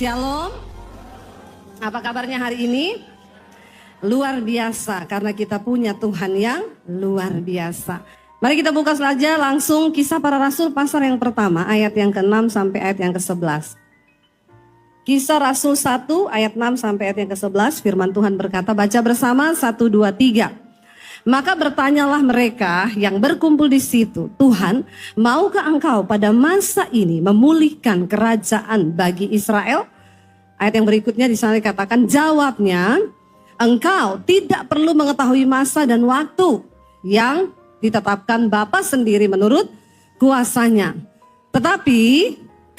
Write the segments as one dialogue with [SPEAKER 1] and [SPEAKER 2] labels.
[SPEAKER 1] Shalom. Apa kabarnya hari ini? Luar biasa karena kita punya Tuhan yang luar biasa. Mari kita buka saja langsung Kisah Para Rasul pasal yang pertama ayat yang ke-6 sampai ayat yang ke-11. Kisah Rasul 1 ayat 6 sampai ayat yang ke-11, firman Tuhan berkata, baca bersama 1, 2, 3. Maka bertanyalah mereka yang berkumpul di situ, Tuhan, maukah engkau pada masa ini memulihkan kerajaan bagi Israel? Ayat yang berikutnya di sana dikatakan, jawabnya, engkau tidak perlu mengetahui masa dan waktu yang ditetapkan Bapa sendiri menurut kuasanya. Tetapi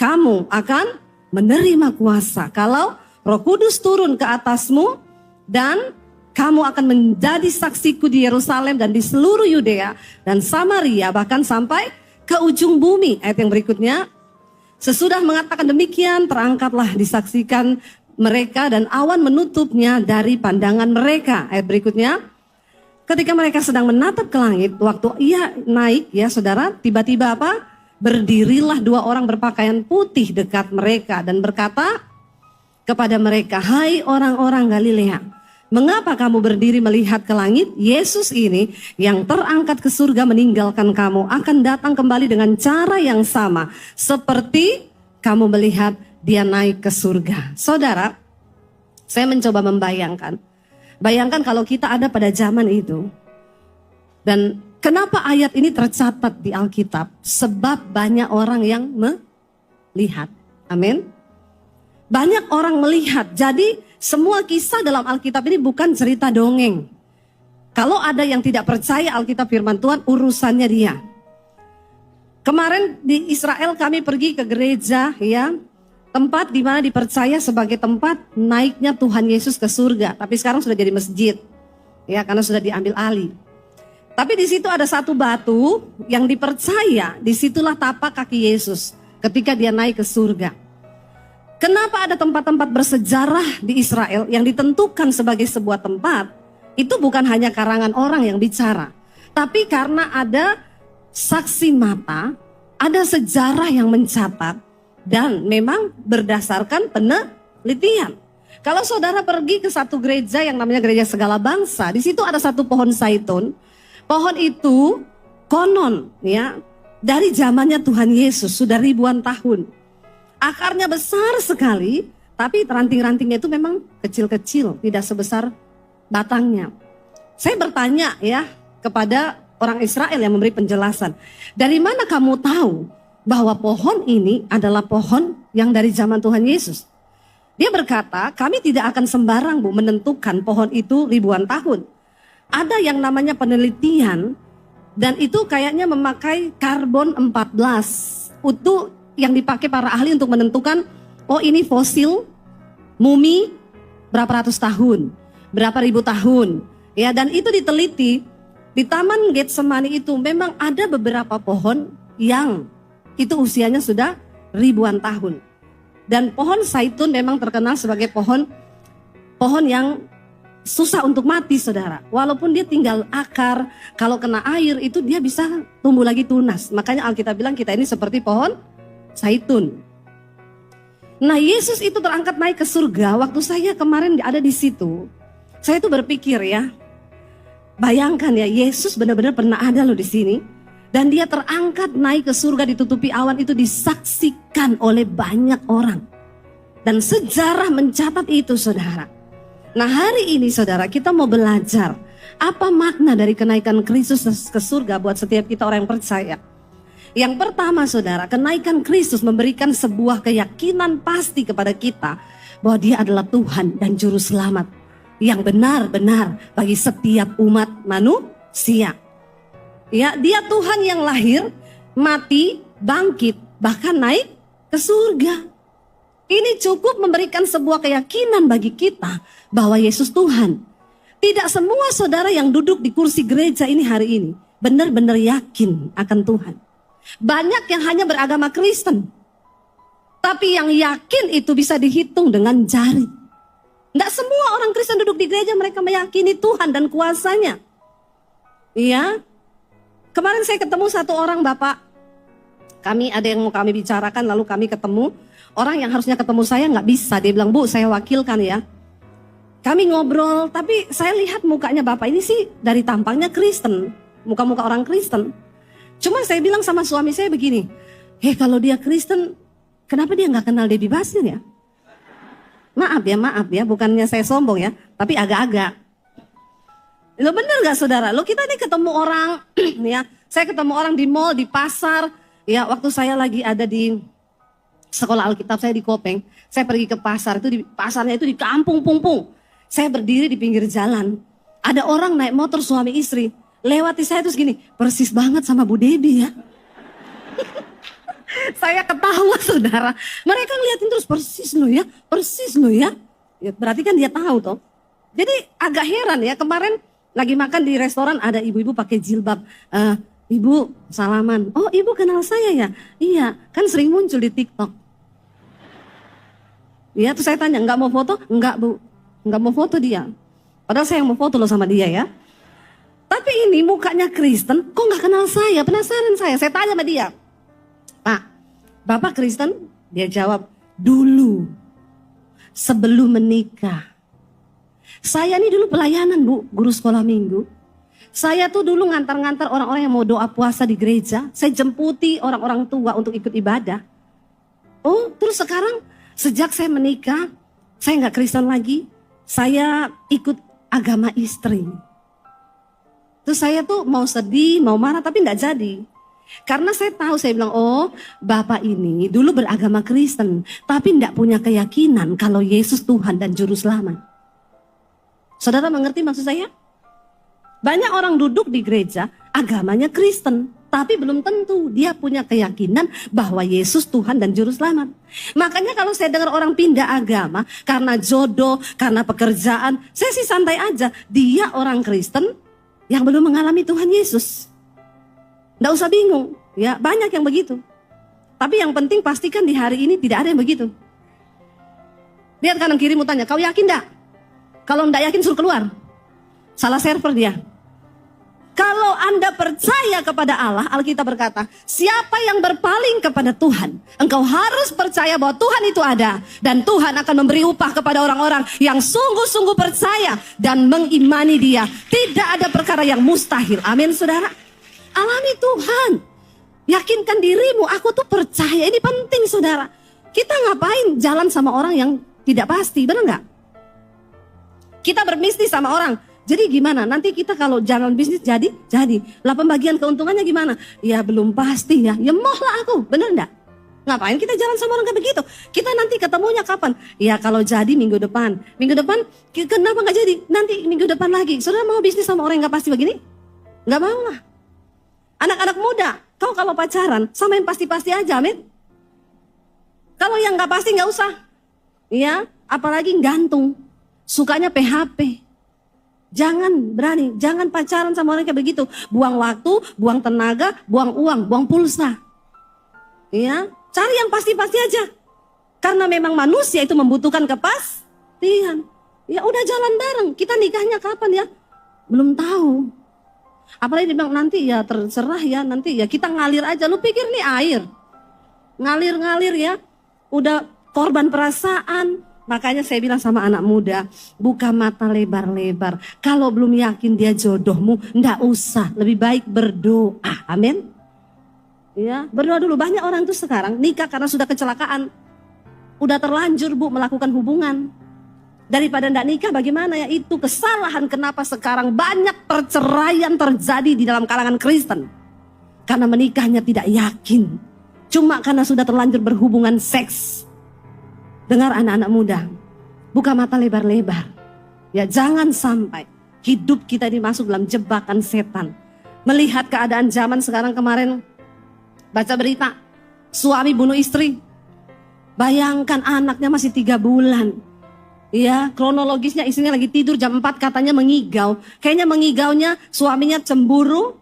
[SPEAKER 1] kamu akan menerima kuasa kalau Roh Kudus turun ke atasmu dan kamu akan menjadi saksiku di Yerusalem dan di seluruh Yudea dan Samaria bahkan sampai ke ujung bumi. Ayat yang berikutnya, sesudah mengatakan demikian terangkatlah disaksikan mereka dan awan menutupnya dari pandangan mereka. Ayat berikutnya, ketika mereka sedang menatap ke langit, waktu ia naik ya saudara, tiba-tiba apa? Berdirilah dua orang berpakaian putih dekat mereka dan berkata kepada mereka, hai orang-orang Galilea, mengapa kamu berdiri melihat ke langit? Yesus ini yang terangkat ke surga meninggalkan kamu akan datang kembali dengan cara yang sama seperti kamu melihat dia naik ke surga. Saudara, saya mencoba membayangkan. Bayangkan kalau kita ada pada zaman itu. Dan kenapa ayat ini tercatat di Alkitab? Sebab banyak orang yang melihat. Amin. Banyak orang melihat. Jadi semua kisah dalam Alkitab ini bukan cerita dongeng. Kalau ada yang tidak percaya Alkitab firman Tuhan, urusannya dia. Kemarin di Israel kami pergi ke gereja ya. Tempat di mana dipercaya sebagai tempat naiknya Tuhan Yesus ke surga. Tapi sekarang sudah jadi masjid. Ya, karena sudah diambil alih. Tapi di situ ada satu batu yang dipercaya, disitulah tapak kaki Yesus ketika dia naik ke surga. Kenapa ada tempat-tempat bersejarah di Israel yang ditentukan sebagai sebuah tempat? Itu bukan hanya karangan orang yang bicara. Tapi karena ada saksi mata, ada sejarah yang mencatat. Dan memang berdasarkan penelitian. Kalau saudara pergi ke satu gereja yang namanya Gereja Segala Bangsa, di situ ada satu pohon zaitun. Pohon itu konon ya dari zamannya Tuhan Yesus sudah ribuan tahun. Akarnya besar sekali, tapi ranting-rantingnya itu memang kecil-kecil, tidak sebesar batangnya. Saya bertanya ya kepada orang Israel yang memberi penjelasan, dari mana kamu tahu bahwa pohon ini adalah pohon yang dari zaman Tuhan Yesus? Dia berkata, kami tidak akan sembarang menentukan pohon itu ribuan tahun. Ada yang namanya penelitian dan itu kayaknya memakai karbon 14. Itu yang dipakai para ahli untuk menentukan, oh ini fosil mumi berapa ratus tahun, berapa ribu tahun. Ya, dan itu diteliti di Taman Getsemani itu memang ada beberapa pohon yang itu usianya sudah ribuan tahun. Dan pohon zaitun memang terkenal sebagai pohon yang susah untuk mati saudara. Walaupun dia tinggal akar, kalau kena air itu dia bisa tumbuh lagi tunas. Makanya Alkitab bilang kita ini seperti pohon zaitun. Nah Yesus itu terangkat naik ke surga. Waktu saya kemarin ada di situ, saya tuh berpikir ya, bayangkan ya Yesus benar-benar pernah ada loh di sini. Dan dia terangkat naik ke surga ditutupi awan itu disaksikan oleh banyak orang. Dan sejarah mencatat itu saudara. Nah hari ini saudara kita mau belajar apa makna dari kenaikan Kristus ke surga buat setiap kita orang yang percaya. Yang pertama saudara, kenaikan Kristus memberikan sebuah keyakinan pasti kepada kita bahwa dia adalah Tuhan dan Juru Selamat yang benar-benar bagi setiap umat manusia. Ya, dia Tuhan yang lahir, mati, bangkit, bahkan naik ke surga. Ini cukup memberikan sebuah keyakinan bagi kita bahwa Yesus Tuhan. Tidak semua saudara yang duduk di kursi gereja ini hari ini benar-benar yakin akan Tuhan. Banyak yang hanya beragama Kristen. Tapi yang yakin itu bisa dihitung dengan jari. Tidak semua orang Kristen duduk di gereja mereka meyakini Tuhan dan kuasanya. Iya. Kemarin saya ketemu satu orang bapak Kami ada yang mau kami bicarakan, lalu kami ketemu. Orang yang harusnya ketemu saya nggak bisa. Dia bilang, Bu, saya wakilkan ya. Kami ngobrol, tapi saya lihat mukanya Bapak ini sih dari tampangnya Kristen. Muka-muka orang Kristen. Cuma saya bilang sama suami saya begini, kalau dia Kristen, kenapa dia nggak kenal Debbie Basir ya? Maaf ya, bukannya saya sombong ya, tapi agak-agak. Lo bener gak saudara? Lo kita nih ketemu orang, ya, saya ketemu orang di mall, di pasar, ya waktu saya lagi ada di sekolah Alkitab, saya di Kopeng, saya pergi ke pasar, itu di pasarnya itu di Kampung Pungpung. Saya berdiri di pinggir jalan, ada orang naik motor suami istri, lewati saya terus gini, persis banget sama Bu Debbie ya. Saya ketawa saudara, mereka ngeliatin terus persis lo ya, ya berarti kan dia tahu toh. Jadi agak heran ya, kemarin lagi makan di restoran ada ibu-ibu pakai jilbab. Ibu salaman. Oh, ibu kenal saya ya? Iya, kan sering muncul di TikTok. Ya, terus saya tanya, enggak mau foto? Enggak, Bu. Enggak mau foto dia. Padahal saya yang mau foto loh sama dia ya. Tapi ini mukanya Kristen, kok enggak kenal saya? Penasaran saya. Saya tanya sama dia. Pak, Bapak Kristen? Dia jawab, dulu. Sebelum menikah. Saya ini dulu pelayanan, Bu, guru sekolah minggu. Saya tuh dulu ngantar-ngantar orang-orang yang mau doa puasa di gereja. Saya jemputi orang-orang tua untuk ikut ibadah. Oh, terus sekarang sejak saya menikah, saya nggak Kristen lagi. Saya ikut agama istri. Terus saya tuh mau sedih, mau marah, tapi nggak jadi. Karena saya tahu, saya bilang, oh Bapak ini dulu beragama Kristen, tapi nggak punya keyakinan kalau Yesus Tuhan dan Juru Selamat. Saudara mengerti maksud saya? Banyak orang duduk di gereja, agamanya Kristen, tapi belum tentu dia punya keyakinan bahwa Yesus Tuhan dan Juru Selamat. Makanya kalau saya dengar orang pindah agama karena jodoh, karena pekerjaan, saya sih santai aja. Dia orang Kristen yang belum mengalami Tuhan Yesus. Nggak usah bingung, ya banyak yang begitu. Tapi yang penting pastikan di hari ini tidak ada yang begitu. Lihat kanan kirimu tanya, kau yakin enggak? Kalau enggak yakin suruh keluar. Salah server dia. Kalau Anda percaya kepada Allah, Alkitab berkata, siapa yang berpaling kepada Tuhan, engkau harus percaya bahwa Tuhan itu ada. Dan Tuhan akan memberi upah kepada orang-orang yang sungguh-sungguh percaya dan mengimani dia. Tidak ada perkara yang mustahil. Amin saudara. Alami Tuhan. Yakinkan dirimu, aku tuh percaya. Ini penting saudara. Kita ngapain jalan sama orang yang tidak pasti, benar nggak? Kita berbisnis sama orang. Jadi gimana? Nanti kita kalau jalan bisnis jadi. Lah pembagian keuntungannya gimana? Ya belum pasti ya. Ya moh lah aku, bener enggak? Ngapain kita jalan sama orang kayak begitu? Kita nanti ketemunya kapan? Ya kalau jadi minggu depan. Minggu depan kenapa nggak jadi? Nanti minggu depan lagi. Saudara mau bisnis sama orang yang nggak pasti begini? Nggak mau lah. Anak-anak muda, kau kalau pacaran sama yang pasti-pasti aja, amin. Kalau yang nggak pasti nggak usah. Ya, apalagi gantung. Sukanya PHP. Jangan berani, jangan pacaran sama orang kayak begitu. Buang waktu, buang tenaga, buang uang, buang pulsa. Ya, cari yang pasti-pasti aja. Karena memang manusia itu membutuhkan kepastian. Ya udah jalan bareng. Kita nikahnya kapan ya? Belum tahu. Apalagi dibilang nanti ya terserah ya, nanti ya kita ngalir aja. Lu pikir nih air. Ngalir-ngalir ya. Udah korban perasaan. Makanya saya bilang sama anak muda, buka mata lebar-lebar. Kalau belum yakin dia jodohmu, enggak usah. Lebih baik berdoa. Amin. Ya, berdoa dulu. Banyak orang tuh sekarang nikah karena sudah kecelakaan. Udah terlanjur Bu melakukan hubungan. Daripada enggak nikah bagaimana ya? Itu kesalahan kenapa sekarang banyak perceraian terjadi di dalam kalangan Kristen. Karena menikahnya tidak yakin. Cuma karena sudah terlanjur berhubungan seks. Dengar anak-anak muda, buka mata lebar-lebar. Ya jangan sampai hidup kita dimasuk dalam jebakan setan. Melihat keadaan zaman sekarang kemarin, baca berita, suami bunuh istri. Bayangkan anaknya masih 3 bulan. Ya kronologisnya istrinya lagi tidur jam 4 katanya mengigau. Kayaknya mengigaunya suaminya cemburu.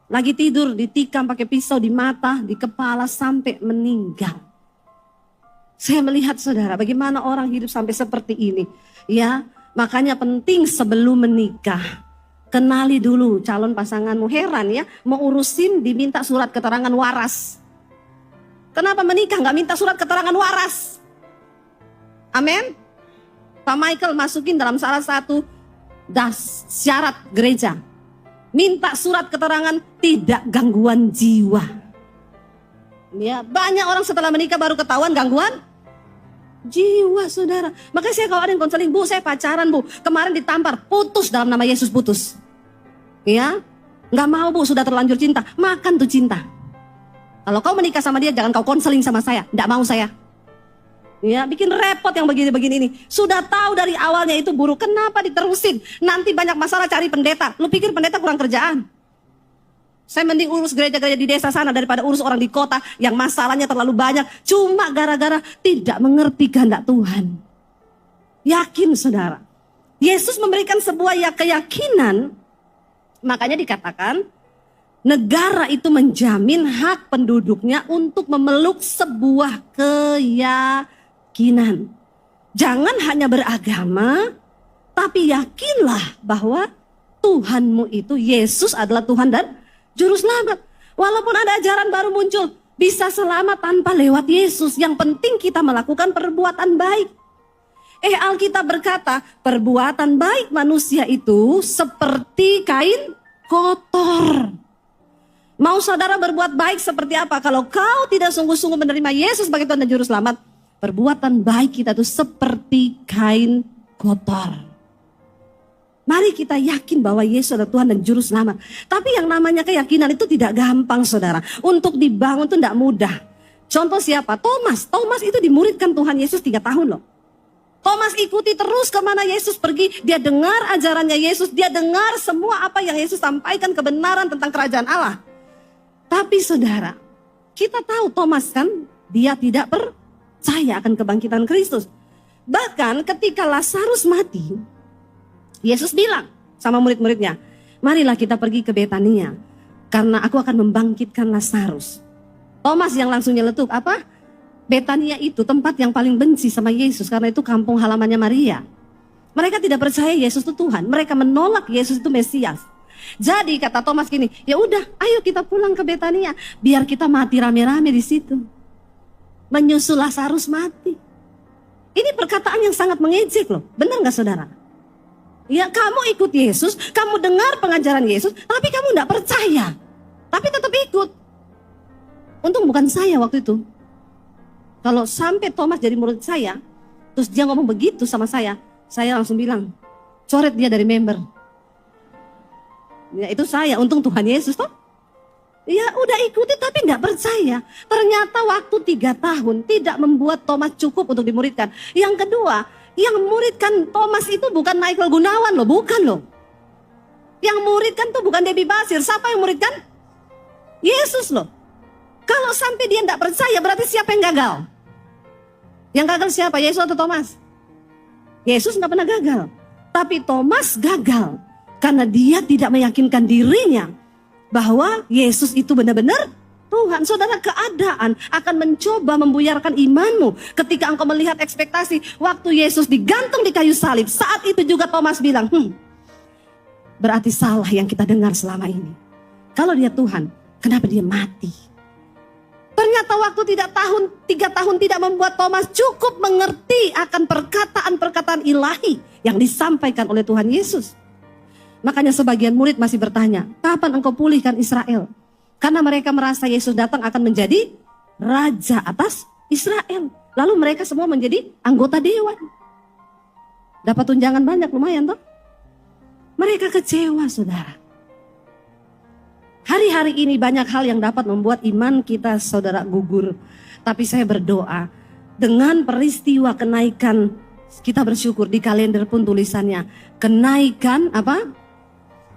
[SPEAKER 1] Lagi tidur ditikam pakai pisau di mata, di kepala sampai meninggal. Saya melihat saudara bagaimana orang hidup sampai seperti ini. Ya, makanya penting sebelum menikah. Kenali dulu calon pasanganmu. Heran ya, mau urusin diminta surat keterangan waras. Kenapa menikah nggak minta surat keterangan waras? Amin. Pak Michael masukin dalam salah satu syarat gereja. Minta surat keterangan tidak gangguan jiwa. Ya, banyak orang setelah menikah baru ketahuan gangguan jiwa, saudara. Makanya saya kalau ada yang konseling, Bu, saya pacaran, Bu. Kemarin ditampar, putus dalam nama Yesus, putus. Ya, nggak mau, Bu, sudah terlanjur cinta. Makan tuh cinta. Kalau kau menikah sama dia, jangan kau konseling sama saya. Nggak mau saya. Ya, bikin repot yang begini-begini ini. Sudah tahu dari awalnya itu buruk, kenapa diterusin? Nanti banyak masalah cari pendeta. Lu pikir pendeta kurang kerjaan? Saya mending urus gereja-gereja di desa sana daripada urus orang di kota yang masalahnya terlalu banyak. Cuma gara-gara tidak mengerti kehendak Tuhan. Yakin, saudara. Yesus memberikan sebuah keyakinan. Makanya dikatakan, negara itu menjamin hak penduduknya untuk memeluk sebuah keyakinan. Jangan hanya beragama, tapi yakinlah bahwa Tuhanmu itu, Yesus adalah Tuhan dan Juru Selamat. Walaupun ada ajaran baru muncul, bisa selamat tanpa lewat Yesus. Yang penting kita melakukan perbuatan baik. Alkitab berkata, perbuatan baik manusia itu seperti kain kotor. Mau saudara berbuat baik seperti apa? Kalau kau tidak sungguh-sungguh menerima Yesus sebagai Tuhan dan Juru Selamat, perbuatan baik kita itu seperti kain kotor. Mari kita yakin bahwa Yesus adalah Tuhan dan Juru Selamat. Tapi yang namanya keyakinan itu tidak gampang, saudara. Untuk dibangun itu tidak mudah. Contoh siapa? Thomas. Thomas itu dimuridkan Tuhan Yesus 3 tahun loh. Thomas ikuti terus kemana Yesus pergi. Dia dengar ajarannya Yesus. Dia dengar semua apa yang Yesus sampaikan, kebenaran tentang kerajaan Allah. Tapi saudara, kita tahu Thomas kan, dia tidak percaya akan kebangkitan Kristus. Bahkan ketika Lazarus mati, Yesus bilang sama murid-muridnya, marilah kita pergi ke Betania, karena aku akan membangkitkan Lazarus. Thomas yang langsung nyeletuk, apa? Betania itu tempat yang paling benci sama Yesus, karena itu kampung halamannya Maria. Mereka tidak percaya Yesus itu Tuhan, mereka menolak Yesus itu Mesias. Jadi kata Thomas gini, ya udah, ayo kita pulang ke Betania, biar kita mati rame-rame di situ. Menyusul Lazarus mati. Ini perkataan yang sangat mengejek loh, benar nggak saudara? Ya, kamu ikut Yesus, kamu dengar pengajaran Yesus, tapi kamu nggak percaya, tapi tetap ikut. Untung bukan saya waktu itu. Kalau sampai Thomas jadi murid saya, terus dia ngomong begitu sama saya langsung bilang, coret dia dari member. Ya itu saya, untung Tuhan Yesus toh. Ya udah ikuti tapi nggak percaya. Ternyata waktu 3 tahun tidak membuat Thomas cukup untuk dimuridkan. Yang kedua, yang muridkan Thomas itu bukan Michael Gunawan loh, bukan loh. Yang muridkan tuh bukan Debbie Basir. Siapa yang muridkan? Yesus loh. Kalau sampai dia nggak percaya, berarti siapa yang gagal? Yang gagal siapa? Yesus atau Thomas? Yesus nggak pernah gagal, tapi Thomas gagal. Karena dia tidak meyakinkan dirinya bahwa Yesus itu benar-benar Tuhan. Saudara, keadaan akan mencoba membuyarkan imanmu. Ketika engkau melihat ekspektasi waktu Yesus digantung di kayu salib, saat itu juga Thomas bilang, berarti salah yang kita dengar selama ini. Kalau dia Tuhan, kenapa dia mati? Ternyata waktu 3 tahun tidak membuat Thomas cukup mengerti akan perkataan-perkataan ilahi yang disampaikan oleh Tuhan Yesus. Makanya sebagian murid masih bertanya, kapan engkau pulihkan Israel? Karena mereka merasa Yesus datang akan menjadi raja atas Israel. Lalu mereka semua menjadi anggota dewan. Dapat tunjangan banyak, lumayan toh. Mereka kecewa, saudara. Hari-hari ini banyak hal yang dapat membuat iman kita, saudara, gugur. Tapi saya berdoa, dengan peristiwa kenaikan, kita bersyukur di kalender pun tulisannya, kenaikan apa?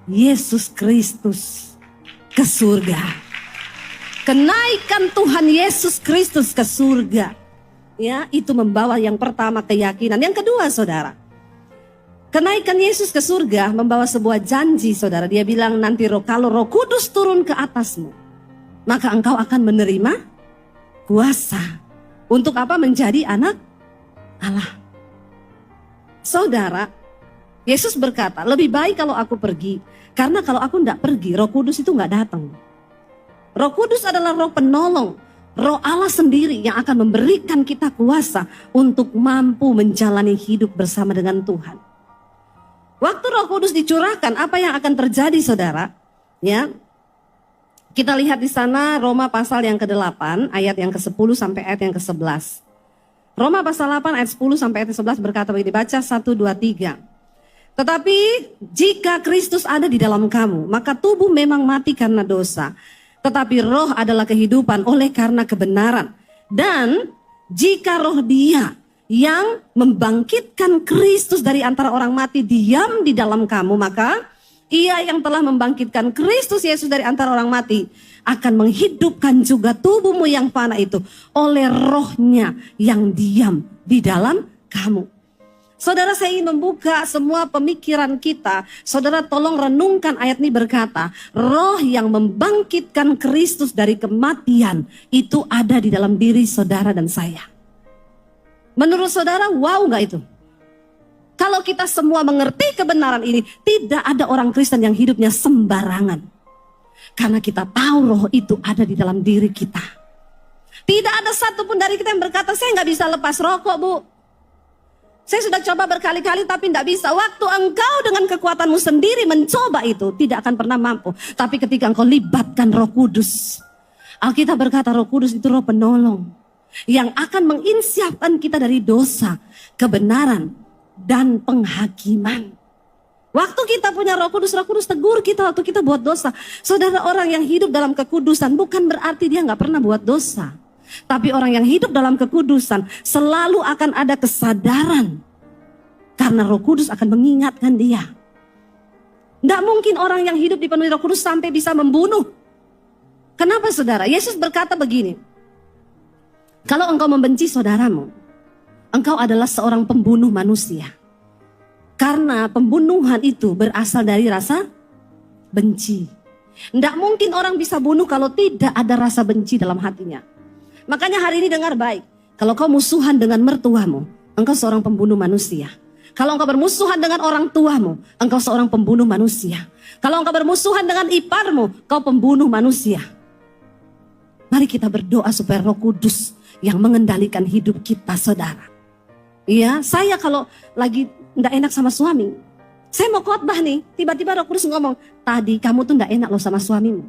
[SPEAKER 1] Yesus Kristus ke surga. Kenaikan Tuhan Yesus Kristus ke surga. Ya, itu membawa yang pertama keyakinan. Yang kedua, saudara, kenaikan Yesus ke surga membawa sebuah janji, saudara. Dia bilang nanti kalau Roh Kudus turun ke atasmu, maka engkau akan menerima kuasa. Untuk apa? Menjadi anak Allah. Saudara, Yesus berkata, lebih baik kalau aku pergi. Karena kalau aku tidak pergi, Roh Kudus itu nggak datang. Roh Kudus adalah roh penolong. Roh Allah sendiri yang akan memberikan kita kuasa untuk mampu menjalani hidup bersama dengan Tuhan. Waktu Roh Kudus dicurahkan, apa yang akan terjadi saudara? Ya, kita lihat di sana Roma pasal yang ke-8 ayat yang ke-10 sampai ayat yang ke-11. Roma pasal 8 ayat 10 sampai ayat 11 berkata begini, baca 1, 2, 3. Tetapi jika Kristus ada di dalam kamu, maka tubuh memang mati karena dosa. Tetapi roh adalah kehidupan oleh karena kebenaran. Dan jika roh Dia yang membangkitkan Kristus dari antara orang mati diam di dalam kamu, maka Ia yang telah membangkitkan Kristus Yesus dari antara orang mati akan menghidupkan juga tubuhmu yang fana itu oleh rohnya yang diam di dalam kamu. Saudara, saya ingin membuka semua pemikiran kita. Saudara, tolong renungkan ayat ini berkata, roh yang membangkitkan Kristus dari kematian itu ada di dalam diri saudara dan saya. Menurut saudara, wow gak itu? Kalau kita semua mengerti kebenaran ini, tidak ada orang Kristen yang hidupnya sembarangan. Karena kita tahu roh itu ada di dalam diri kita. Tidak ada satupun dari kita yang berkata, saya gak bisa lepas rokok, Bu. Saya sudah coba berkali-kali tapi tidak bisa. Waktu engkau dengan kekuatanmu sendiri mencoba itu, tidak akan pernah mampu. Tapi ketika engkau libatkan Roh Kudus, Alkitab berkata Roh Kudus itu roh penolong yang akan menginsyafkan kita dari dosa, kebenaran, dan penghakiman. Waktu kita punya Roh Kudus tegur kita waktu kita buat dosa. Saudara, orang yang hidup dalam kekudusan bukan berarti dia gak pernah buat dosa. Tapi orang yang hidup dalam kekudusan selalu akan ada kesadaran. Karena Roh Kudus akan mengingatkan dia. Tidak mungkin orang yang hidup dipenuhi Roh Kudus sampai bisa membunuh. Kenapa saudara? Yesus berkata begini. Kalau engkau membenci saudaramu, engkau adalah seorang pembunuh manusia. Karena pembunuhan itu berasal dari rasa benci. Tidak mungkin orang bisa bunuh kalau tidak ada rasa benci dalam hatinya. Makanya hari ini dengar baik. Kalau kau musuhan dengan mertuamu, engkau seorang pembunuh manusia. Kalau engkau bermusuhan dengan orang tuamu, engkau seorang pembunuh manusia. Kalau engkau bermusuhan dengan iparmu, kau pembunuh manusia. Mari kita berdoa supaya Roh Kudus yang mengendalikan hidup kita, saudara. Iya, saya kalau lagi tidak enak sama suami, saya mau khotbah nih, tiba-tiba Roh Kudus ngomong, tadi kamu tuh tidak enak loh sama suamimu.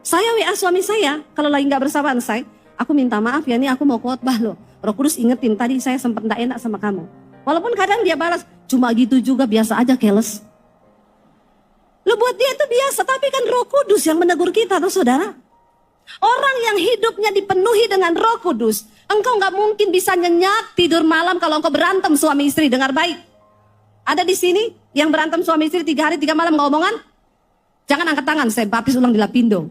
[SPEAKER 1] Saya WA suami saya, kalau lagi nggak bersamaan saya, aku minta maaf ya nih, aku mau khotbah loh. Roh Kudus ingetin tadi saya sempat tidak enak sama kamu. Walaupun kadang dia balas, cuma gitu juga, biasa aja, keles. Lo buat dia itu biasa, tapi kan Roh Kudus yang menegur kita tuh saudara. Orang yang hidupnya dipenuhi dengan Roh Kudus, engkau nggak mungkin bisa nyenyak tidur malam kalau engkau berantem suami istri. Dengar baik. Ada di sini yang berantem suami istri 3 hari 3 malam nggak omongan? Jangan angkat tangan, saya baptis ulang di Lapindo.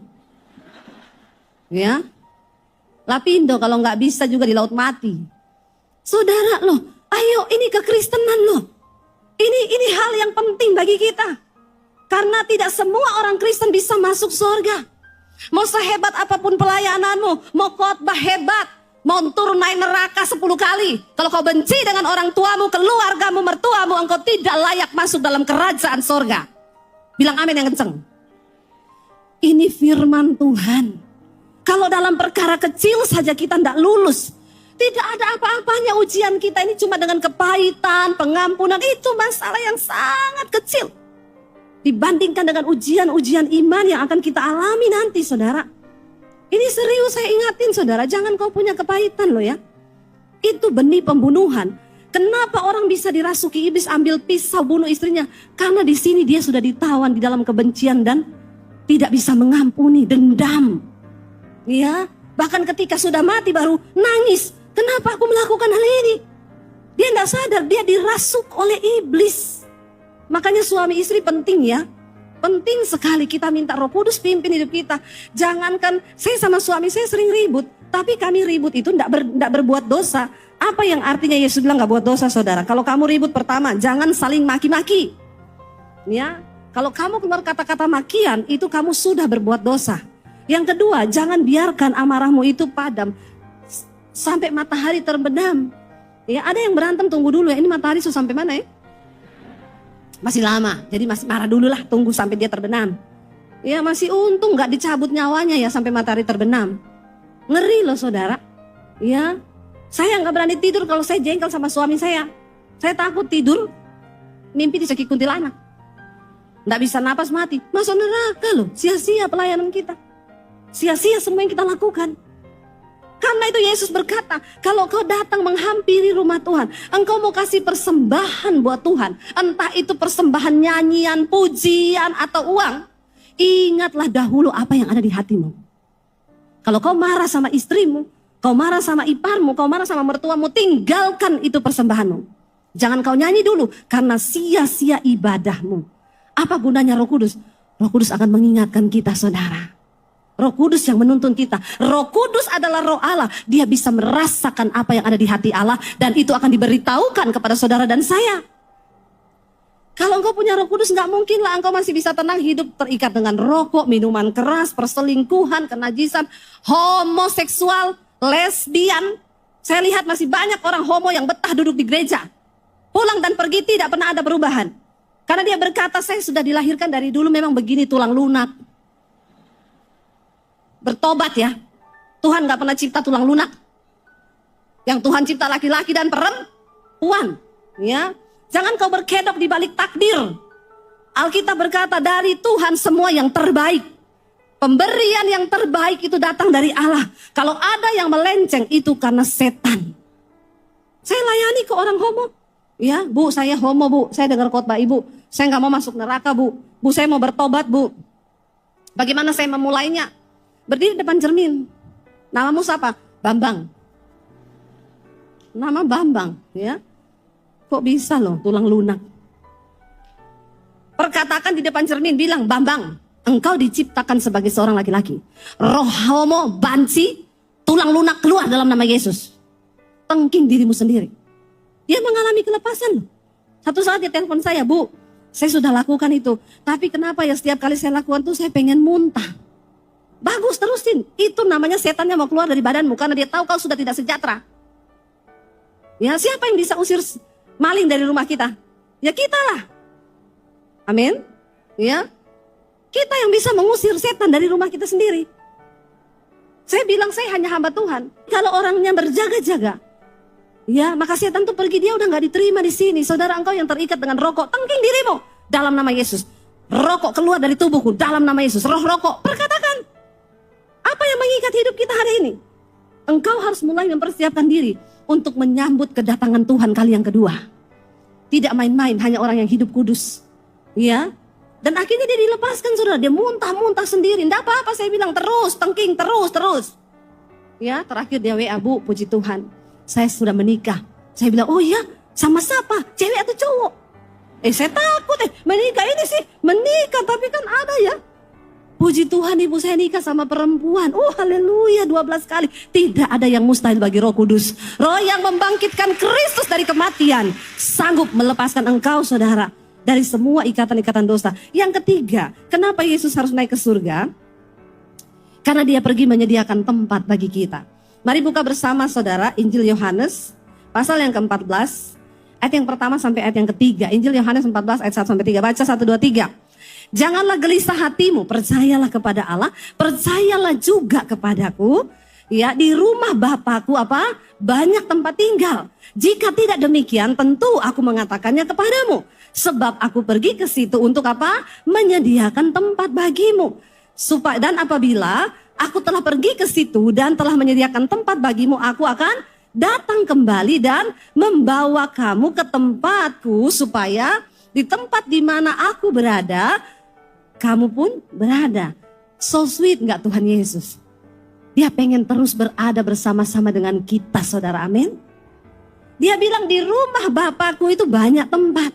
[SPEAKER 1] Ya, Lapindo kalau nggak bisa juga di Laut Mati. Saudara loh, ayo ini kekristenan loh. Ini hal yang penting bagi kita. Karena tidak semua orang Kristen bisa masuk surga. Mau sehebat apapun pelayananmu, mau khotbah hebat, mau turun naik neraka 10 kali. Kalau kau benci dengan orang tuamu, keluargamu, mertuamu, engkau tidak layak masuk dalam kerajaan surga. Bilang amin yang kenceng. Ini firman Tuhan. Kalau dalam perkara kecil saja kita tidak lulus, tidak ada apa-apanya ujian kita ini cuma dengan kepahitan, pengampunan. Itu masalah yang sangat kecil dibandingkan dengan ujian-ujian iman yang akan kita alami nanti, saudara. Ini serius saya ingatin, saudara. Jangan kau punya kepahitan loh ya. Itu benih pembunuhan. Kenapa orang bisa dirasuki iblis ambil pisau bunuh istrinya? Karena di sini dia sudah ditawan di dalam kebencian dan tidak bisa mengampuni, dendam. Ya, bahkan ketika sudah mati baru nangis. Kenapa aku melakukan hal ini? Dia tidak sadar, dia dirasuk oleh iblis. Makanya suami istri penting ya. Penting sekali kita minta Roh Kudus pimpin hidup kita. Jangankan saya sama suami saya sering ribut, tapi kami ribut itu tidak berbuat dosa. Apa yang artinya Yesus bilang gak buat dosa, saudara? Kalau kamu ribut, pertama jangan saling maki-maki. Ya, kalau kamu keluar kata-kata makian, itu kamu sudah berbuat dosa. Yang kedua, jangan biarkan amarahmu itu padam sampai matahari terbenam. Ya, ada yang berantem, tunggu dulu ya. Ini matahari sudah sampai mana ya? Masih lama, jadi masih marah dulu lah, tunggu sampai dia terbenam. Ya masih untung gak dicabut nyawanya ya sampai matahari terbenam. Ngeri loh saudara. Ya, saya nggak berani tidur kalau saya jengkel sama suami saya. Saya takut tidur, mimpi dicekik kuntilanak. Nggak bisa napas mati, masuk neraka loh. Sia-sia pelayanan kita. Sia-sia semua yang kita lakukan. Karena itu Yesus berkata, kalau kau datang menghampiri rumah Tuhan, engkau mau kasih persembahan buat Tuhan. Entah itu persembahan nyanyian, pujian, atau uang. Ingatlah dahulu apa yang ada di hatimu. Kalau kau marah sama istrimu, kau marah sama iparmu, kau marah sama mertuamu, tinggalkan itu persembahanmu. Jangan kau nyanyi dulu, karena sia-sia ibadahmu. Apa gunanya Roh Kudus? Roh Kudus akan mengingatkan kita saudara. Roh Kudus yang menuntun kita. Roh Kudus adalah roh Allah. Dia bisa merasakan apa yang ada di hati Allah. Dan itu akan diberitahukan kepada saudara dan saya. Kalau engkau punya Roh Kudus, gak mungkin lah engkau masih bisa tenang hidup terikat dengan rokok, minuman keras, perselingkuhan, kenajisan, homoseksual, lesbian. Saya lihat masih banyak orang homo yang betah duduk di gereja. Pulang dan pergi tidak pernah ada perubahan. Karena dia berkata, saya sudah dilahirkan dari dulu memang begini, tulang lunak. Bertobat ya. Tuhan gak pernah cipta tulang lunak. Yang Tuhan cipta laki-laki dan perempuan. Ya. Jangan kau berkedok di balik takdir. Alkitab berkata dari Tuhan semua yang terbaik. Pemberian yang terbaik itu datang dari Allah. Kalau ada yang melenceng itu karena setan. Saya layani ke orang homo. Ya, Bu, saya homo, Bu. Saya dengar khotbah Ibu. Saya gak mau masuk neraka, Bu. Bu, saya mau bertobat, Bu. Bagaimana saya memulainya? Berdiri depan cermin. Namamu siapa? Bambang. Nama Bambang, ya. Kok bisa loh tulang lunak? Perkatakan di depan cermin, bilang, Bambang, engkau diciptakan sebagai seorang laki-laki. Roh homo, banci, tulang lunak keluar dalam nama Yesus. Tengking dirimu sendiri. Dia mengalami kelepasan loh. Satu saat dia telepon saya, Bu, saya sudah lakukan itu. Tapi kenapa ya setiap kali saya lakukan tuh saya pengen muntah. Bagus, terusin. Itu namanya setannya mau keluar dari badanmu karena dia tahu kau sudah tidak sejahtera. Ya, siapa yang bisa usir maling dari rumah kita? Ya kita lah. Amin. Ya. Kita yang bisa mengusir setan dari rumah kita sendiri. Saya bilang saya hanya hamba Tuhan. Kalau orangnya berjaga-jaga, ya, maka setan tuh pergi, dia udah gak diterima di sini. Saudara, engkau yang terikat dengan rokok, tengking dirimu dalam nama Yesus. Rokok keluar dari tubuhku dalam nama Yesus. Roh rokok, perkatakan. Apa yang mengikat hidup kita hari ini? Engkau harus mulai mempersiapkan diri untuk menyambut kedatangan Tuhan kali yang kedua. Tidak main-main, hanya orang yang hidup kudus. Ya. Dan akhirnya dia dilepaskan, saudara. Dia muntah-muntah sendiri. Tidak apa-apa, saya bilang terus, tengking, terus. Ya, terakhir dia WA, Bu, puji Tuhan. Saya sudah menikah. Saya bilang, oh iya, sama siapa? Cewek atau cowok? Saya takut menikah ini sih. Menikah, tapi kan ada ya. Puji Tuhan, ibu saya nikah sama perempuan. Oh haleluya, 12 kali. Tidak ada yang mustahil bagi Roh Kudus. Roh yang membangkitkan Kristus dari kematian sanggup melepaskan engkau saudara dari semua ikatan-ikatan dosa. Yang ketiga, kenapa Yesus harus naik ke surga? Karena dia pergi menyediakan tempat bagi kita. Mari buka bersama saudara Injil Yohanes pasal yang ke-14 ayat yang pertama sampai ayat yang ketiga. Injil Yohanes 14 ayat 1 sampai 3. Baca 1, 2, 3. Janganlah gelisah hatimu, percayalah kepada Allah, percayalah juga kepadaku. Ya, di rumah Bapakku apa? Banyak tempat tinggal. Jika tidak demikian, tentu aku mengatakannya kepadamu. Sebab aku pergi ke situ untuk apa? Menyediakan tempat bagimu. Dan apabila aku telah pergi ke situ dan telah menyediakan tempat bagimu, aku akan datang kembali dan membawa kamu ke tempatku, supaya di tempat di mana aku berada, kamu pun berada. So sweet gak Tuhan Yesus? Dia pengen terus berada bersama-sama dengan kita saudara, amin. Dia bilang di rumah Bapakku itu banyak tempat.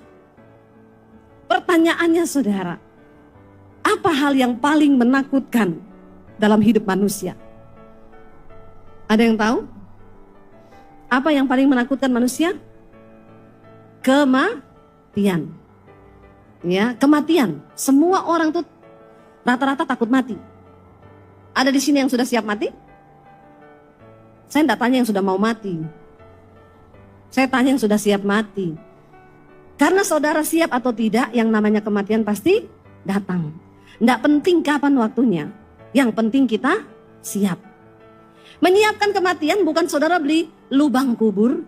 [SPEAKER 1] Pertanyaannya saudara, apa hal yang paling menakutkan dalam hidup manusia? Ada yang tahu? Apa yang paling menakutkan manusia? Kematian. Ya, kematian. Semua orang tuh rata-rata takut mati. Ada di sini yang sudah siap mati? Saya tidak tanya yang sudah mau mati. Saya tanya yang sudah siap mati. Karena saudara siap atau tidak, yang namanya kematian pasti datang. Tidak penting kapan waktunya. Yang penting kita siap. Menyiapkan kematian bukan saudara beli lubang kubur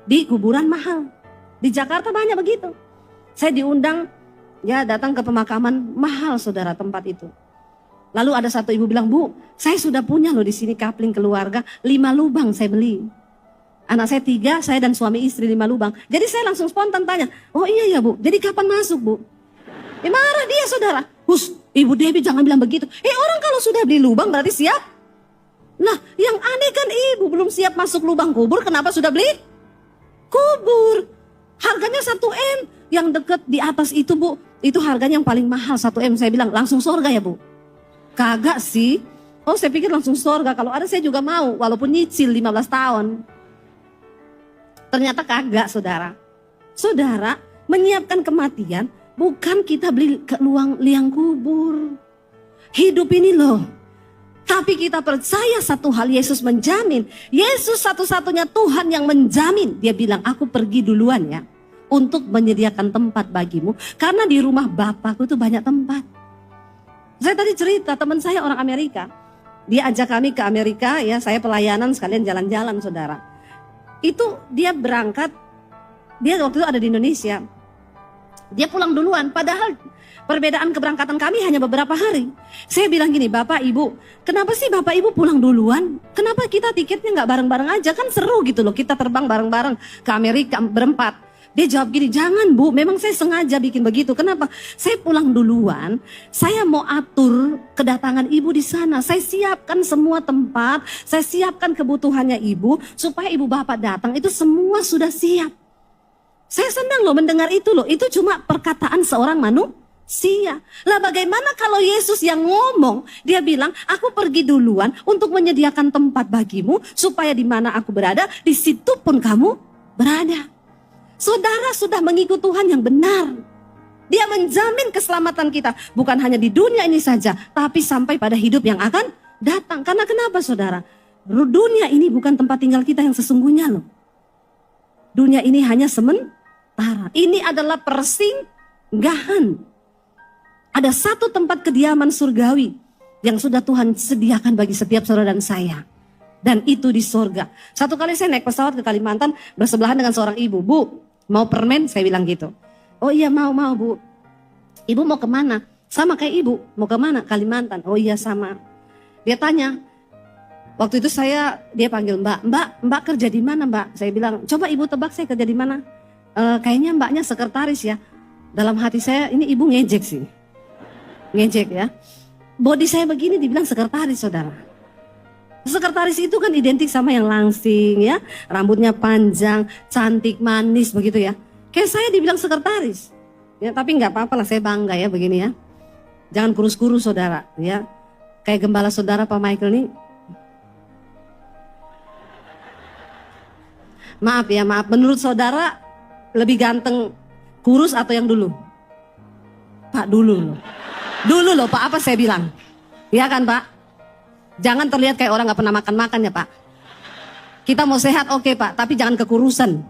[SPEAKER 1] di kuburan mahal. Di Jakarta banyak begitu. Saya diundang ya datang ke pemakaman mahal saudara tempat itu. Lalu ada satu ibu bilang, "Bu, saya sudah punya loh di sini kapling keluarga, 5 lubang saya beli. Anak saya 3, saya dan suami istri 5 lubang." Jadi saya langsung spontan tanya, "Oh iya ya Bu, jadi kapan masuk Bu?" Marah dia saudara. Ibu Debbie jangan bilang begitu. Orang kalau sudah beli lubang berarti siap. Nah yang aneh kan ibu belum siap masuk lubang kubur, kenapa sudah beli kubur? Harganya 1 M. Yang dekat di atas itu Bu, itu harganya yang paling mahal 1 M. Saya bilang langsung surga ya Bu? Kagak sih. Oh saya pikir langsung surga. Kalau ada saya juga mau walaupun nyicil 15 tahun. Ternyata kagak saudara. Saudara menyiapkan kematian bukan kita beli ke liang kubur. Hidup ini loh. Tapi kita percaya satu hal, Yesus menjamin. Yesus satu-satunya Tuhan yang menjamin. Dia bilang, aku pergi duluan ya. Untuk menyediakan tempat bagimu. Karena di rumah Bapakku itu banyak tempat. Saya tadi cerita teman saya orang Amerika. Dia ajak kami ke Amerika ya. Saya pelayanan sekalian jalan-jalan saudara. Itu dia berangkat. Dia waktu itu ada di Indonesia. Dia pulang duluan. Padahal perbedaan keberangkatan kami hanya beberapa hari. Saya bilang gini, Bapak Ibu, kenapa sih Bapak Ibu pulang duluan? Kenapa kita tiketnya nggak bareng-bareng aja? Kan seru gitu loh, kita terbang bareng-bareng ke Amerika berempat. Dia jawab gini, jangan Bu, memang saya sengaja bikin begitu. Kenapa? Saya pulang duluan, saya mau atur kedatangan Ibu di sana. Saya siapkan semua tempat, saya siapkan kebutuhannya Ibu, supaya Ibu Bapak datang itu semua sudah siap. Saya senang loh mendengar itu loh, itu cuma perkataan seorang manusia. Lah bagaimana kalau Yesus yang ngomong, dia bilang, aku pergi duluan untuk menyediakan tempat bagimu, supaya di mana aku berada, di situ pun kamu berada. Saudara sudah mengikut Tuhan yang benar. Dia menjamin keselamatan kita, bukan hanya di dunia ini saja, tapi sampai pada hidup yang akan datang. Karena kenapa saudara? Dunia ini bukan tempat tinggal kita yang sesungguhnya loh. Dunia ini hanya sementara. Ini adalah persinggahan. Ada satu tempat kediaman surgawi yang sudah Tuhan sediakan bagi setiap saudara dan saya. Dan itu di surga. Satu kali saya naik pesawat ke Kalimantan bersebelahan dengan seorang ibu. Bu, mau permen? Saya bilang gitu. Oh iya mau Bu. Ibu mau kemana? Sama kayak ibu. Mau kemana? Kalimantan. Oh iya sama. Dia tanya. Waktu itu dia panggil Mbak kerja di mana Mbak? Saya bilang, coba ibu tebak saya kerja di mana? Kayaknya mbaknya sekretaris ya. Dalam hati saya ini ibu ngejek sih. Ngejek ya. Body saya begini dibilang sekretaris saudara. Sekretaris itu kan identik sama yang langsing ya. Rambutnya panjang, cantik, manis begitu ya. Kayak saya dibilang sekretaris. Ya, tapi nggak apa-apa lah saya bangga ya begini ya. Jangan kurus-kurus saudara ya. Kayak gembala saudara Pak Michael nih. Maaf ya, maaf. Menurut saudara lebih ganteng kurus atau yang dulu? Pak dulu loh. Dulu loh Pak, apa saya bilang? Iya kan Pak? Jangan terlihat kayak orang gak pernah makan-makan ya Pak. Kita mau sehat oke Pak, tapi jangan kekurusan.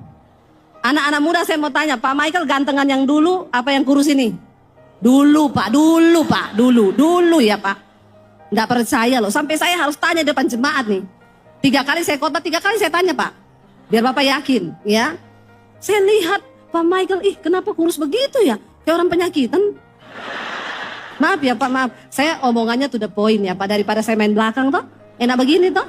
[SPEAKER 1] Anak-anak muda saya mau tanya, Pak Michael gantengan yang dulu apa yang kurus ini? Dulu Pak, dulu ya Pak. Gak percaya loh, sampai saya harus tanya depan jemaat nih. 3 kali saya khotbah, 3 kali saya tanya Pak. Biar Bapak yakin ya. Saya lihat Pak Michael, kenapa kurus begitu ya? Kayak orang penyakitan. Maaf ya Pak, maaf. Saya omongannya to the point ya Pak. Daripada saya main belakang toh. Enak begini toh.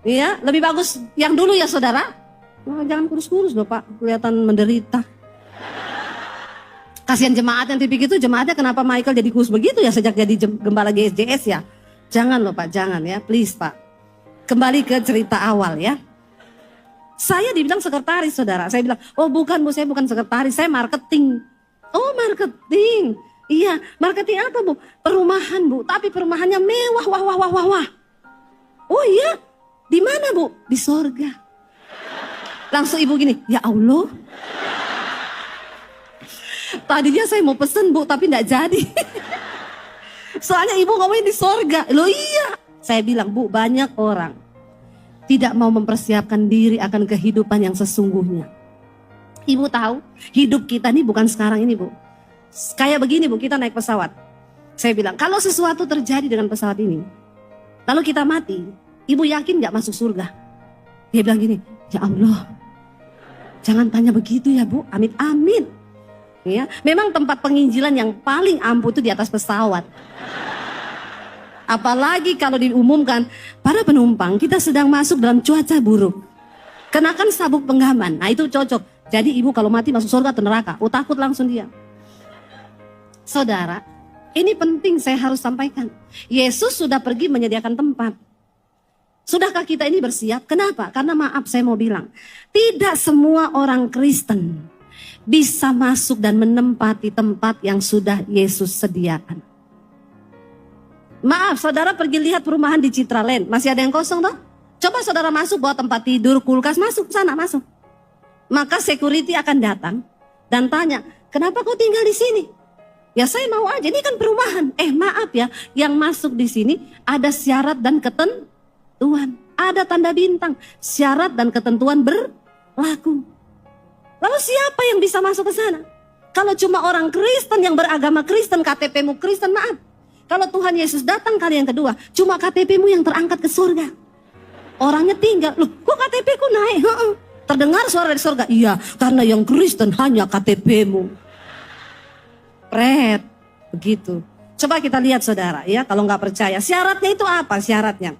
[SPEAKER 1] Iya, lebih bagus yang dulu ya saudara. Oh, jangan kurus-kurus loh Pak. Kelihatan menderita. Kasihan jemaat yang tipik itu, jemaatnya kenapa Michael jadi kurus begitu ya sejak jadi gembala GSJS ya. Jangan loh Pak, jangan ya. Please Pak. Kembali ke cerita awal ya. Saya dibilang sekretaris saudara. Saya bilang, oh bukan Bu, saya bukan sekretaris, saya marketing. Oh marketing. Iya, marketing apa Bu? Perumahan Bu, tapi perumahannya mewah, wah. Oh iya, di mana Bu? Di sorga. Langsung ibu gini, ya Allah. Tadinya saya mau pesen Bu, tapi enggak jadi. Soalnya ibu ngomongin di sorga. Loh iya, saya bilang Bu, banyak orang tidak mau mempersiapkan diri akan kehidupan yang sesungguhnya. Ibu tahu, hidup kita ini bukan sekarang ini Bu. Kayak begini Bu, kita naik pesawat. Saya bilang, kalau sesuatu terjadi dengan pesawat ini, lalu kita mati, ibu yakin gak masuk surga? Dia bilang gini, ya Allah, jangan tanya begitu ya Bu, amit-amit. Ya, memang tempat penginjilan yang paling ampuh itu di atas pesawat. Apalagi kalau diumumkan, para penumpang kita sedang masuk dalam cuaca buruk. Kenakan sabuk pengaman, nah itu cocok. Jadi ibu kalau mati masuk surga atau neraka, takut langsung dia. Saudara, ini penting saya harus sampaikan. Yesus sudah pergi menyediakan tempat. Sudahkah kita ini bersiap? Kenapa? Karena maaf saya mau bilang, tidak semua orang Kristen bisa masuk dan menempati tempat yang sudah Yesus sediakan. Maaf, saudara pergi lihat perumahan di Citraland, masih ada yang kosong toh? Coba saudara masuk bawa tempat tidur, kulkas, masuk sana, masuk. Maka security akan datang dan tanya, kenapa kau tinggal di sini? Ya saya mau aja, ini kan perumahan. Maaf ya, yang masuk di sini ada syarat dan ketentuan. Ada tanda bintang, syarat dan ketentuan berlaku. Lalu siapa yang bisa masuk ke sana? Kalau cuma orang Kristen yang beragama Kristen, KTP-mu Kristen, maaf. Kalau Tuhan Yesus datang kali yang kedua, cuma KTP-mu yang terangkat ke surga. Orangnya tinggal, loh kok KTP-ku naik? Terdengar suara dari surga, iya karena yang Kristen hanya KTP-mu. Pret, begitu. Coba kita lihat saudara ya, kalau nggak percaya. Syaratnya itu apa syaratnya?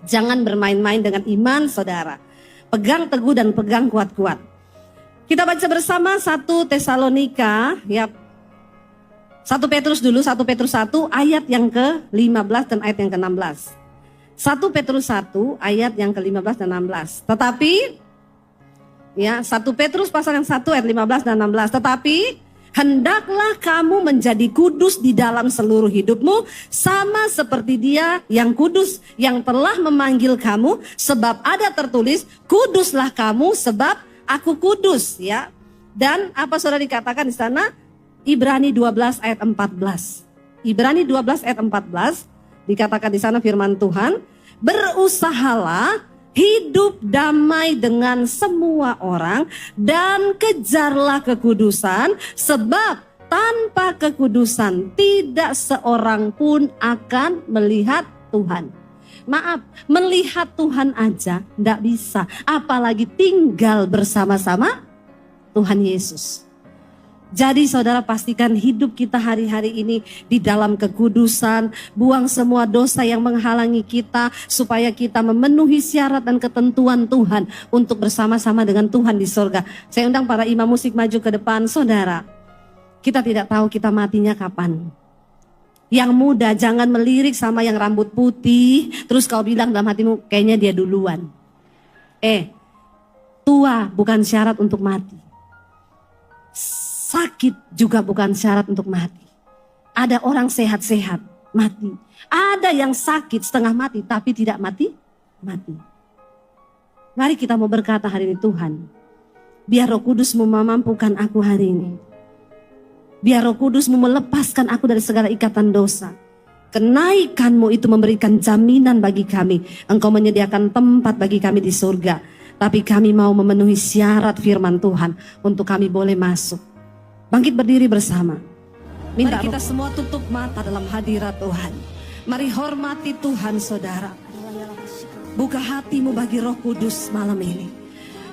[SPEAKER 1] Jangan bermain-main dengan iman saudara. Pegang teguh dan pegang kuat-kuat. Kita baca bersama 1 Tesalonika ya. 1 Petrus dulu, 1 Petrus 1 ayat yang ke-15 dan ayat yang ke-16. 1 Petrus 1 ayat yang ke-15 dan 16. Tetapi ya 1 Petrus pasal yang 1 ayat 15 dan 16. Tetapi hendaklah kamu menjadi kudus di dalam seluruh hidupmu, sama seperti Dia yang kudus yang telah memanggil kamu, sebab ada tertulis, kuduslah kamu sebab aku kudus, ya. Dan apa saudara dikatakan di sana? Ibrani 12 ayat 14. Ibrani 12 ayat 14 dikatakan di sana firman Tuhan, berusahalah hidup damai dengan semua orang dan kejarlah kekudusan, sebab tanpa kekudusan tidak seorang pun akan melihat Tuhan. Maaf, melihat Tuhan aja tidak bisa, apalagi tinggal bersama-sama Tuhan Yesus. Jadi saudara pastikan hidup kita hari-hari ini di dalam kekudusan, buang semua dosa yang menghalangi kita supaya kita memenuhi syarat dan ketentuan Tuhan untuk bersama-sama dengan Tuhan di surga. Saya undang para imam musik maju ke depan. Saudara, kita tidak tahu kita matinya kapan. Yang muda jangan melirik sama yang rambut putih, terus kau bilang dalam hatimu kayaknya dia duluan. Tua bukan syarat untuk mati. Sakit juga bukan syarat untuk mati. Ada orang sehat-sehat mati. Ada yang sakit setengah mati tapi tidak mati. Mari kita mau berkata hari ini, Tuhan, biar Roh Kudus-Mu memampukan aku hari ini. Biar Roh Kudus-Mu melepaskan aku dari segala ikatan dosa. Kenaikan-Mu itu memberikan jaminan bagi kami. Engkau menyediakan tempat bagi kami di surga. Tapi kami mau memenuhi syarat firman Tuhan untuk kami boleh masuk. Bangkit berdiri bersama. Minta mari kita semua tutup mata dalam hadirat Tuhan. Mari hormati Tuhan saudara. Buka hatimu bagi Roh Kudus malam ini.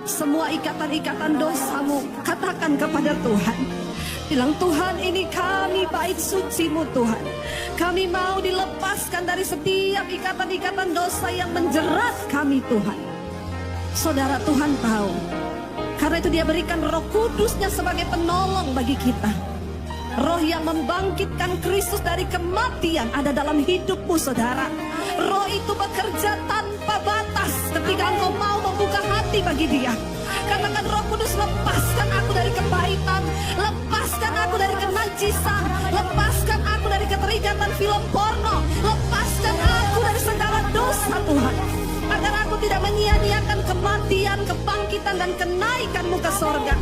[SPEAKER 1] Semua ikatan-ikatan dosamu katakan kepada Tuhan. Bilang, Tuhan, ini kami bait suci-Mu Tuhan. Kami mau dilepaskan dari setiap ikatan-ikatan dosa yang menjerat kami Tuhan. Saudara, Tuhan tahu. Karena itu Dia berikan Roh Kudus-Nya sebagai penolong bagi kita. Roh yang membangkitkan Kristus dari kematian ada dalam hidupmu saudara. Roh itu bekerja tanpa batas ketika engkau mau membuka hati bagi Dia. Katakan, Roh Kudus, lepaskan aku dari kepahitan, lepaskan aku dari kenajisan, lepaskan aku dari keterikatan film porno, lepaskan aku dari segala dosa Tuhan. Agar aku tidak menyia-nyiakan kematian, kebangkitan dan kenaikan-Mu ke sorga.